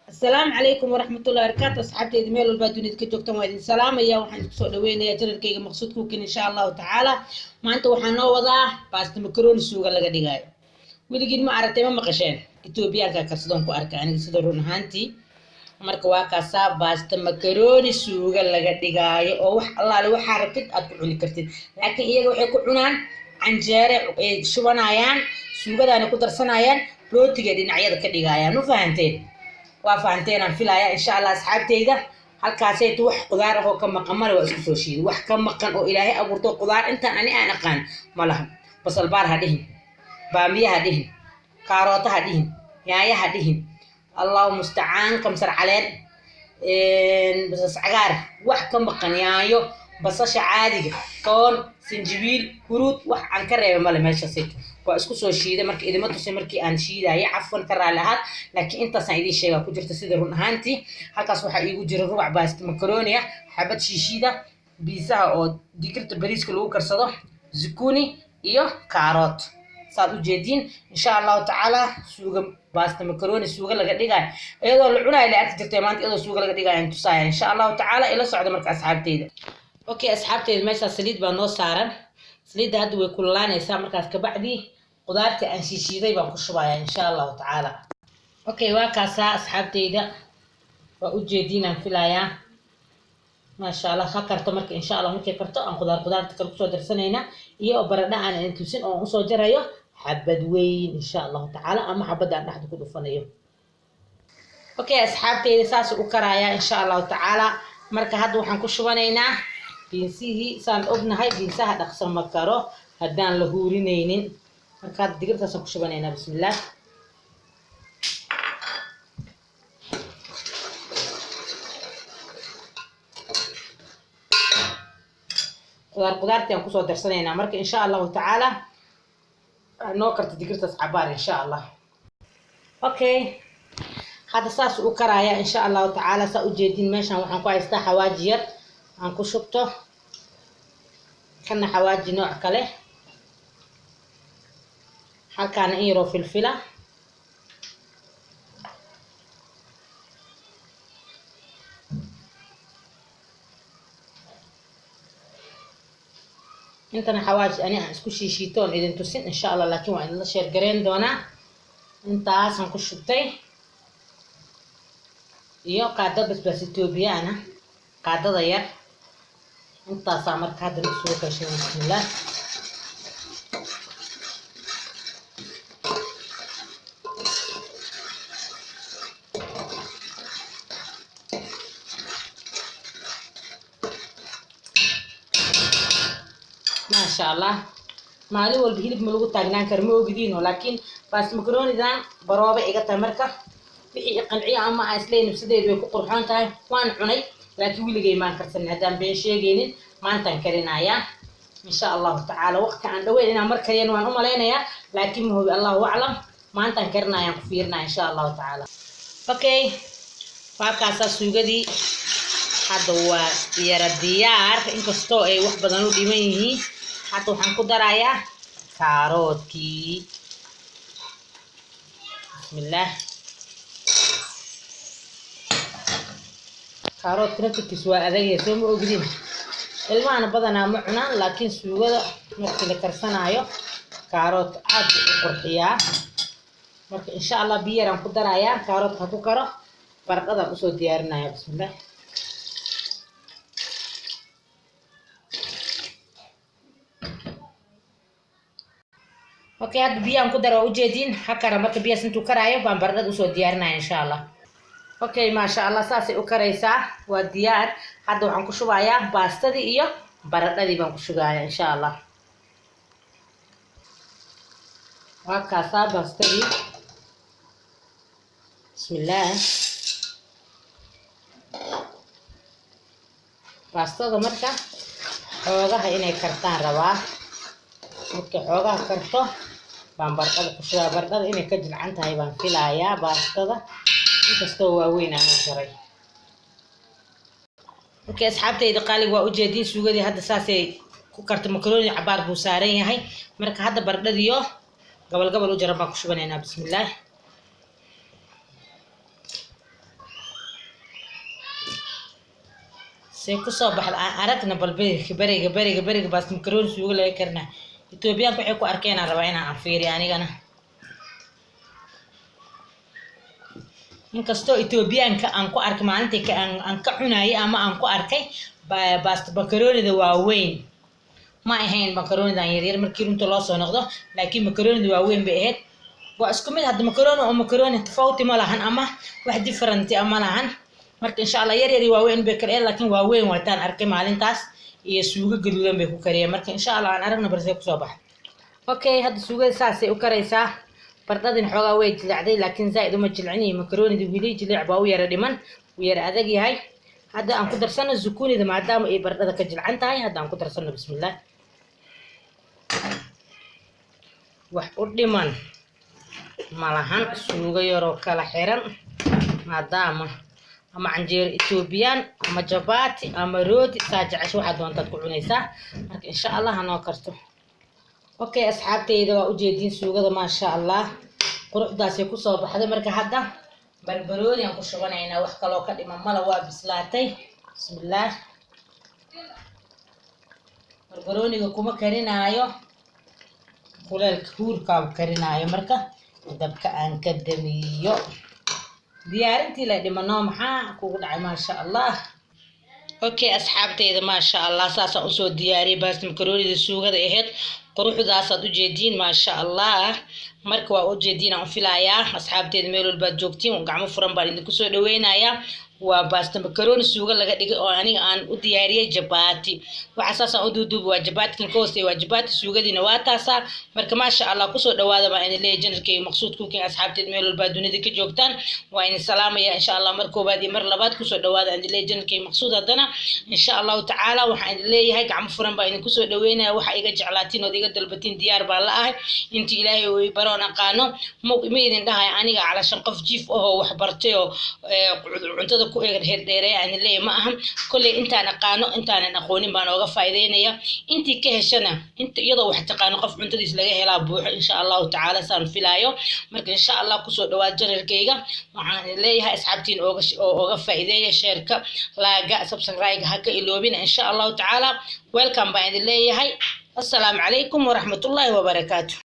السلام عليكم ورحمة الله وبركاته. أصحابتي إدميل والبادونيد كجوكتم وإذن سلام يا وحن سو دوينيا جرركيga maqsuudkukin insha Allah ta'ala maanta waxaan noo wadaa baasta macaroni suuga laga dhigayo wiligiin ma aragtay ma maqasheen Itoobiyaanka karsadoon ku arka aniga sida run ahaantii marka waa kaasa baasta macaroni suuga laga dhigayo oo wax allaale waxa rabtid aad ku cuni kartid laakiin iyaga waxay ku cunaan canjeere ay shubanayaan suugadaana ku darsanayaan rootiga dhinacyada ka dhigayaan ma fahanteen وافانتين أنا فيلايا إن شاء الله أصحابتي إذا هالكاسيت وح قدار هو كم قمر واسكو شيء وح كم قن أو إلهي أبورتو قدار أنت أنا قان ملهم بس البار هديهم بامية هديهم كاروت هديهم يايا هديهم الله مستعان كم سر عليه بس عقار وح كم قن يايو بس عادي كون سنجبيل كروت وح عن كرة ماله ماشي سيت واسكو سو شيده marka idima tusay markii aan shiidaay afwan ka raalaha laakiin inta saayidi sheega ku jirta sida run ahaantii halkaas waxa iigu jira rubac baasta macaroni xabad shiishida biisaha oo digirta bariiska lagu karsado zucchini iyo carrot saad u jeedin insha Allah ta'ala suuga baasta macaroni suuga laga dhigay iyadoo la cunaay la arki jirtay maanta iyadoo suuga laga dhigay inta saaya insha Allah ta'ala ila socdo marka asxaabteyda okay asxaabteyda meesha saliid baa noo saaran saliid hadda way kululaanaysaa markaas ka bacdi قدرت أن شيء ذي بنكشفها إن شاء الله تعالى. أوكي وكاسة أصحابتي ده وأوجدينا في الآية ما شاء الله خكرت مرك إن شاء الله ممكن كرتو أن قدرت كرتو درسنا هي أبردنا عن أنتوسين أو صوجر هيو حبد وين إن شاء الله تعالى أما حبد أن أحد كده فنيو. أوكي أصحابتي ساس وكرايا إن شاء الله تعالى مرك هذا وحنكشفنا بينسيه سان ابن هاي بينسها دخسر مكرو هدان لهورينين markaad digirtaas ku shubanayna bismillaah qudaartii aan ku soo darsanayna marka insha Allah ta'ala noo karta digirtaas cabaar insha Allah okay hada saas u karaya insha Allah ta'ala sa u jeedin meeshan waxaan ku haystaa xawaaji yar aan ku shubto kana xawaaji nooc kale halkaan iiro filfila intana xawaaji ani aan isku shiishitoon idin tusin insha Allah laakiin waa idin la sheer gareyn doonaa intaas aan ku shubtay iyo qaadada basbaas Itoobiyana qaadada yar intaas marka hadda soo gashay bismillaah ما شاء الله مالي والبهيلب ملوك تاجنان كرمو جدينه لكن بس مكروني ذا برابع إجا تمركة في قنعي أما أصلين بسديد ويكون قرحان تاي وان عني لكن ويلي جاي ما كرسنا هذا بين شيء جينين ما نتنكرنا يا إن شاء الله تعالى وقت عن دوين أنا مركرين وان هم علينا يا لكن هو الله أعلم ما نتنكرنا يا كفيرنا إن شاء الله تعالى أوكي فكاسة سوجدي هذا هو يرديار إنك استوى واحد بدنو ديمه حتى وحنكو درايا كاروتكي بسم الله كاروت كنت سوا أذي سوم أقدم المعنى بدنا معنا لكن سوا مثل كرسنا يو كاروت عاد قرحية مرك إن شاء الله بيرم كدرايا كاروت هتو كرو فرقة بسوا ديارنا يا بسم الله اوكي هاد بيان كدر وجدين حكر marka biyaas intuu karaayo baan baradhada u soo diyaarnaa insha Allah okay ma sha Allah saasi u karaysa waa diyaar hadda waxaan ku shubayaa baastadii iyo baradhadii baan ku shubayaa insha Allah waa kaasa baastadii bismillah baastada marka xoogaha inay kartaan rabaa marka xoogaha karto baan baradhada ku shubaa baradhada inay ka jilcan tahay baan filayaa baastada inkastoo waaweyn aan jaray okay asxaabtayda qaaliga waa u jeedin suugadii hadda saasay ku karto macaroni cabaar buu saaran yahay marka hadda baradhadiyo gabal gabal u jaran baan ku shubanaynaa bismillaah سيكون بحد أردنا بالبريق بس مكرونة سوق لا يكرنا إثيوبيا بحكوا أركينا ربعنا عفير يعني أنا inkastoo Ethiopian-ka aan ku arkay maalintii aan ka cunayay ama aan ku arkay basta makaroonida waaweyn ma ahayn makaroonida yaryar markii runta loo soo noqdo laakiin makaroonida waaweyn bay ahayd waa isku mid hadda makarooni oo makarooni tafawti ma lahan ama wax different ama lahan marka insha Allah yaryar waaweyn bay kale laakiin waaweyn wataan arkay maalintaas iyo suugo gaduudan bay ku kariyeen marka insha Allah aan aragna barsay ku soo baxay okay hadda suugada saasay u karaysaa بردادين حوغا وي جلعدي لكن زائد وما جلعني مكروني دي ويلي جلع باو يرا ديمان ويرا ادغي هاي هذا ان كدر سنه الزكوني ده مادام اي برداده كجلعان تاي هذا ان كدر سنه بسم الله wax u dhiman malahan suuga yaro kala xiran maadaama ama canjeer Ethiopian ama jabati ama rooti saajacash waxa doontaad ku cunaysaa marka insha Allah hanoo karto اوكي اصحابتي waa u jeedin suugada ma sha Allah quruxdaas ay ku soo baxday marka hadda barbarooni aan ku shubanayna wax kale oo ka dhiman mala waa bislaatay bismillaah barbarooniga kuma karinaayo kuleelka huurka karinaayo marka dabka aan ka damiyo diyaarintii la dhimano maxaa kugu dhacay ma sha Allah اوكي اصحابتي ما شاء الله ساسا usoo diyaariyay baasta makaroonida suugada aheed quruxdaas aad u jeedin ma sha Allah marka waa u jeedin aan filayaa asxaabteeda meel walba joogtiin gacmo furan baan idinku soo dhaweynayaa waa baasta makarooni suuga laga dhigay oo aniga aan u diyaariyay jabati waxa saasan u duuduub waa jabati kan koostay waa jabati suugadina waa taasa marka ma sha Allah ku soo dhawaada baan idin leeyahay janarkay maqsuud cooking asxaabteeda meel walba dunida ka joogtaan waa in salaamaya insha Allah mar koobaad iyo mar labaad ku soo dhawaada idin leeyahay janarkay maqsuud hadana insha Allah ta'ala waxaan idin leeyahay gacmo furan baan idinku soo dhaweynayaa waxa iga jeclaatiin oo iga dalbatiin diyaar baan la ahay inta Ilaahay way baroon aqaano ma idin dhahay aniga calashan qof jiif oo wax bartay oo cuntada ku eeg dheereey aan leeyahay ma aha kulli intaan aqaano intaan aqoonin baan uga faa'iideynaya intii ka heshana inta iyadoo wax taqaano qof cuntadiis laga helaa buuxo insha Allah ta'ala saan filaayo marka insha Allah ku soo dhawaad janarkayga waxaan leeyahay asxaabtiin ooga faa'iideeya sheerka laaga subscribe ha ka iloobina insha Allah ta'ala welcome baan idin leeyahay assalaamu calaykum wa rahmatullaahi wa barakaatuh